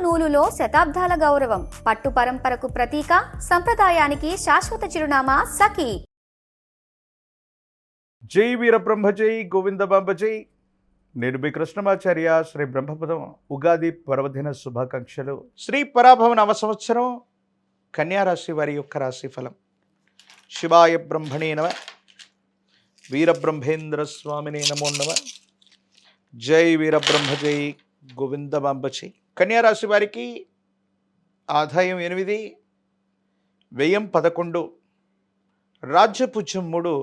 నూలులో శతాబ్దాల గౌరవం, పట్టు పరంపరకు ప్రతీక, సంప్రదాయానికి శాశ్వత చిరునామా సఖీ. జై వీరబ్రహ్మ జై గోవిందబాంబ జై. నేను మీ కృష్ణమాచార్య. శ్రీ బ్రహ్మపదం ఉగాది పర్వదిన శుభాకాంక్షలు. శ్రీ పరాభవ నవ సంవత్సరం కన్యారాశి వారి యొక్క రాశిఫలం. శివాయ బ్రహ్మణే నమ, వీరబ్రహ్మేంద్ర స్వామినే నమో నమ. జై వీరబ్రహ్మ జై గోవిందబాంబ జై. కన్యారాశి వారికి ఆదాయం 8, వ్యయం 11, రాజ్యపుజ్యం 3,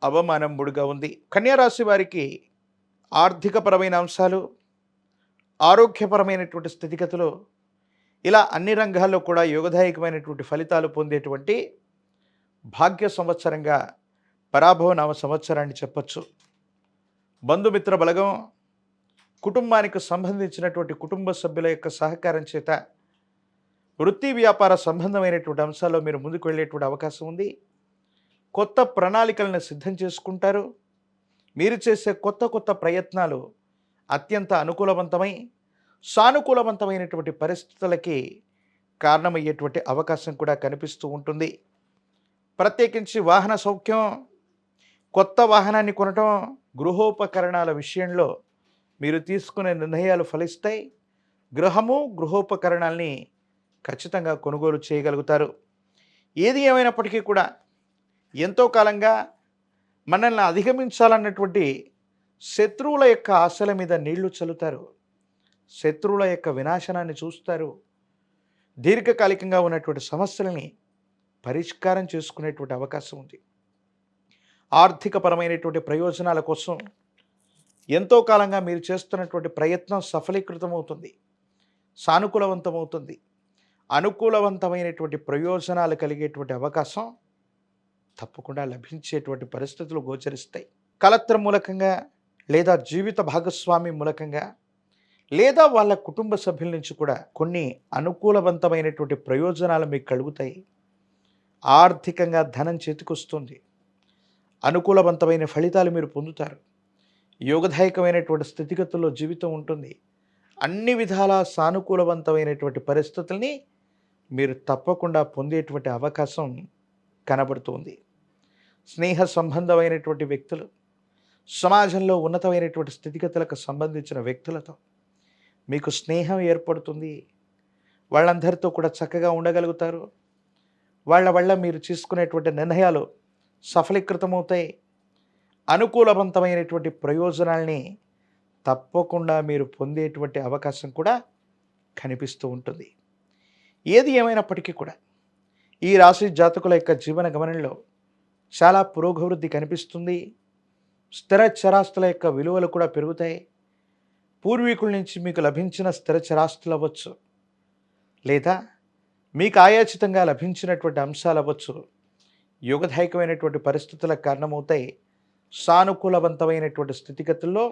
అవమానం 3గా ఉంది. కన్యారాశి వారికి ఆర్థికపరమైన అంశాలు, ఆరోగ్యపరమైనటువంటి స్థితిగతులు, ఇలా అన్ని రంగాల్లో కూడా యోగదాయకమైనటువంటి ఫలితాలు పొందేటువంటి భాగ్య సంవత్సరంగా పరాభవ నవ సంవత్సరాన్ని చెప్పచ్చు. బంధుమిత్ర బలగం, కుటుంబానికి సంబంధించినటువంటి కుటుంబ సభ్యుల యొక్క సహకారం చేత వృత్తి వ్యాపార సంబంధమైనటువంటి అంశాల్లో మీరు ముందుకు వెళ్ళేటువంటి అవకాశం ఉంది. కొత్త ప్రణాళికలను సిద్ధం చేసుకుంటారు. మీరు చేసే కొత్త ప్రయత్నాలు అత్యంత అనుకూలవంతమై సానుకూలవంతమైనటువంటి పరిస్థితులకి కారణమయ్యేటువంటి అవకాశం కూడా కనిపిస్తూ ఉంటుంది. ప్రత్యేకించి వాహన సౌఖ్యం, కొత్త వాహనాన్ని కొనటం, గృహోపకరణాల విషయంలో మీరు తీసుకునే నిర్ణయాలు ఫలిస్తాయి. గృహము, గృహోపకరణాలని ఖచ్చితంగా కొనుగోలు చేయగలుగుతారు. ఏది ఏమైనప్పటికీ కూడా ఎంతో కాలంగా మనల్ని అధిగమించాలన్నటువంటి శత్రువుల యొక్క ఆశల మీద నీళ్లు చల్లుతారు. శత్రువుల యొక్క వినాశనాన్ని చూస్తారు. దీర్ఘకాలికంగా ఉన్నటువంటి సమస్యలని పరిష్కారం చేసుకునేటువంటి అవకాశం ఉంది. ఆర్థికపరమైనటువంటి ప్రయోజనాల కోసం ఎంతో కాలంగా మీరు చేస్తున్నటువంటి ప్రయత్నం సఫలీకృతమవుతుంది, సానుకూలవంతమవుతుంది. అనుకూలవంతమైనటువంటి ప్రయోజనాలు కలిగేటువంటి అవకాశం తప్పకుండా లభించేటువంటి పరిస్థితులు గోచరిస్తాయి. కలత్ర మూలకంగా లేదా జీవిత భాగస్వామి మూలకంగా లేదా వాళ్ళ కుటుంబ సభ్యుల నుంచి కూడా కొన్ని అనుకూలవంతమైనటువంటి ప్రయోజనాలు మీకు కలుగుతాయి. ఆర్థికంగా ధనం చేతికొస్తుంది. అనుకూలవంతమైన ఫలితాలు మీరు పొందుతారు. యోగదాయకమైనటువంటి స్థితిగతుల్లో జీవితం ఉంటుంది. అన్ని విధాలా సానుకూలవంతమైనటువంటి పరిస్థితుల్ని మీరు తప్పకుండా పొందేటువంటి అవకాశం కనబడుతుంది. స్నేహ సంబంధమైనటువంటి వ్యక్తులు, సమాజంలో ఉన్నతమైనటువంటి స్థితిగతులకు సంబంధించిన వ్యక్తులతో మీకు స్నేహం ఏర్పడుతుంది. వాళ్ళందరితో కూడా చక్కగా ఉండగలుగుతారు. వాళ్ళ వల్ల మీరు తీసుకునేటువంటి నిర్ణయాలు సఫలీకృతమవుతాయి. అనుకూలవంతమైనటువంటి ప్రయోజనాల్ని తప్పకుండా మీరు పొందేటువంటి అవకాశం కూడా కనిపిస్తూ ఉంటుంది. ఏది ఏమైనప్పటికీ కూడా ఈ రాశి జాతకుల యొక్క జీవన గమనంలో చాలా పురోగవృద్ధి కనిపిస్తుంది. స్థిర చరాస్తుల యొక్క విలువలు కూడా పెరుగుతాయి. పూర్వీకుల నుంచి మీకు లభించిన స్థిర చరాస్తులు అవ్వచ్చు, లేదా మీకు ఆయాచితంగా లభించినటువంటి అంశాలు అవ్వచ్చు, యోగదాయకమైనటువంటి పరిస్థితులకు కారణమవుతాయి. సానుకూలవంతమైనటువంటి స్థితిగతుల్లో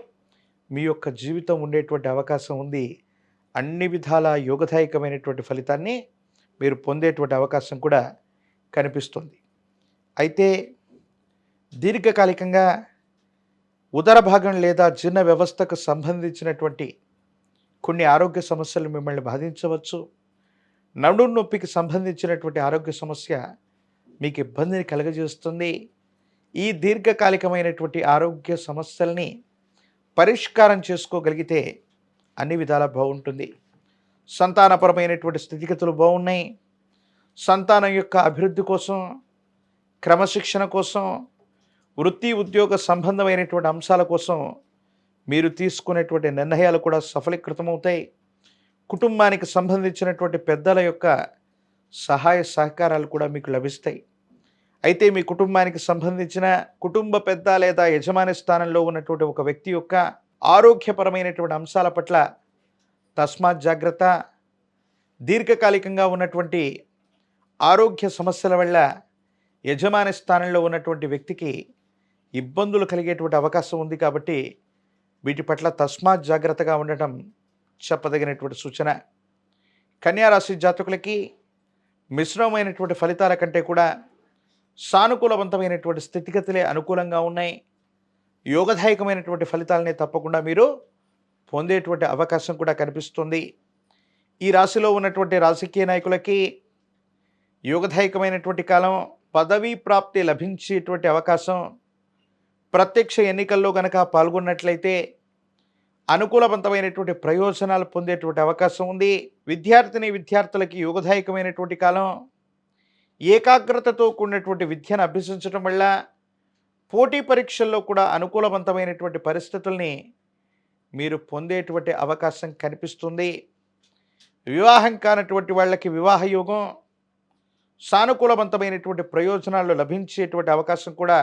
మీ యొక్క జీవితం ఉండేటువంటి అవకాశం ఉంది. అన్ని విధాల యోగదాయకమైనటువంటి ఫలితాన్ని మీరు పొందేటువంటి అవకాశం కూడా కనిపిస్తుంది. అయితే దీర్ఘకాలికంగా ఉదర భాగం లేదా జీర్ణ వ్యవస్థకు సంబంధించినటువంటి కొన్ని ఆరోగ్య సమస్యలు మిమ్మల్ని బాధించవచ్చు. నడుము నొప్పికి సంబంధించినటువంటి ఆరోగ్య సమస్య మీకు ఇబ్బందిని కలుగజేస్తుంది. ఈ దీర్ఘకాలికమైనటువంటి ఆరోగ్య సమస్యల్ని పరిష్కారం చేసుకోగలిగితే అన్ని విధాలా బాగుంటుంది. సంతానపరమైనటువంటి స్థితిగతులు బాగున్నాయి. సంతానం యొక్క అభివృద్ధి కోసం, క్రమశిక్షణ కోసం, వృత్తి ఉద్యోగ సంబంధమైనటువంటి అంశాల కోసం మీరు తీసుకునేటువంటి నిర్ణయాలు కూడా సఫలీకృతమవుతాయి. కుటుంబానికి సంబంధించినటువంటి పెద్దల యొక్క సహాయ సహకారాలు కూడా మీకు లభిస్తాయి. అయితే మీ కుటుంబానికి సంబంధించిన కుటుంబ పెద్ద లేదా యజమాని స్థానంలో ఉన్నటువంటి ఒక వ్యక్తి యొక్క ఆరోగ్యపరమైనటువంటి అంశాల పట్ల తస్మాత్ జాగ్రత్త. దీర్ఘకాలికంగా ఉన్నటువంటి ఆరోగ్య సమస్యల వల్ల యజమాని స్థానంలో ఉన్నటువంటి వ్యక్తికి ఇబ్బందులు కలిగేటువంటి అవకాశం ఉంది. కాబట్టి వీటి పట్ల తస్మాత్ జాగ్రత్తగా ఉండటం చెప్పదగినటువంటి సూచన. కన్యారాశి జాతకులకి మిశ్రమమైనటువంటి ఫలితాల కంటే కూడా సానుకూలవంతమైనటువంటి స్థితిగతులే అనుకూలంగా ఉన్నాయి. యోగదాయకమైనటువంటి ఫలితాలనే తప్పకుండా మీరు పొందేటువంటి అవకాశం కూడా కనిపిస్తుంది. ఈ రాశిలో ఉన్నటువంటి రాజకీయ నాయకులకి యోగదాయకమైనటువంటి కాలం. పదవీ ప్రాప్తి లభించేటువంటి అవకాశం. ప్రత్యక్ష ఎన్నికల్లో గనక పాల్గొన్నట్లయితే అనుకూలవంతమైనటువంటి ప్రయోజనాలు పొందేటువంటి అవకాశం ఉంది. విద్యార్థులకి యోగదాయకమైనటువంటి కాలం. ఏకాగ్రతతో కూడినటువంటి విద్యను అభ్యసించడం వల్ల పోటీ పరీక్షల్లో కూడా అనుకూలవంతమైనటువంటి పరిస్థితుల్ని మీరు పొందేటువంటి అవకాశం కనిపిస్తుంది. వివాహం కానటువంటి వాళ్ళకి వివాహ యోగం, సానుకూలవంతమైనటువంటి ప్రయోజనాలు లభించేటువంటి అవకాశం కూడా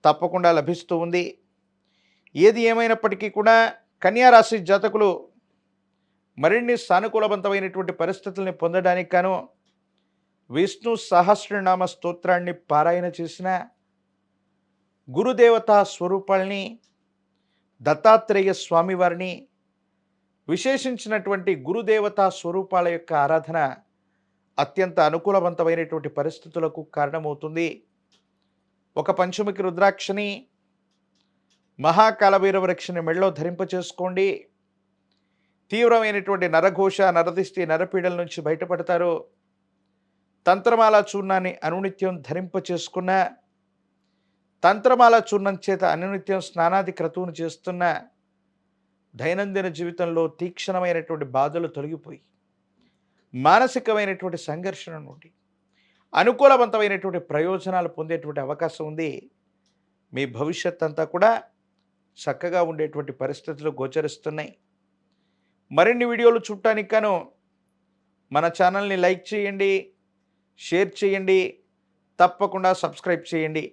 తప్పకుండా లభిస్తూ ఉంది. ఏది ఏమైనప్పటికీ కూడా కన్యా రాశి జాతకులు మరిన్ని సానుకూలవంతమైనటువంటి పరిస్థితుల్ని పొందడానికి గాను విష్ణు సహస్రనామ స్తోత్రాన్ని పారాయణ చేసిన, గురుదేవతా స్వరూపాల్ని, దత్తాత్రేయ స్వామివారిని, విశేషించినటువంటి గురుదేవతా స్వరూపాల యొక్క ఆరాధన అత్యంత అనుకూలవంతమైనటువంటి పరిస్థితులకు కారణమవుతుంది. ఒక పంచముఖి రుద్రాక్షని, మహాకాలభైరవ రక్షని మెడలో ధరింపచేసుకోండి. తీవ్రమైనటువంటి నరఘోష, నరదిష్టి, నరపీడల నుంచి బయటపడతారు. తంత్రమాల చూర్ణాన్ని అనునిత్యం ధరింపచేసుకున్న, తంత్రమాల చూర్ణం చేత అనునిత్యం స్నానాది క్రతువును చేస్తున్న దైనందిన జీవితంలో తీక్షణమైనటువంటి బాధలు తొలగిపోయి మానసికమైనటువంటి సంఘర్షణ నుండి అనుకూలవంతమైనటువంటి ప్రయోజనాలు పొందేటువంటి అవకాశం ఉంది. మీ భవిష్యత్ అంతా కూడా చక్కగా ఉండేటువంటి పరిస్థితులు గోచరిస్తున్నాయి. మరిన్ని వీడియోలు చూడటానికి గాను మన ఛానల్ని లైక్ చేయండి, షేర్ చేయండి, తప్పకుండా సబ్స్క్రైబ్ చేయండి.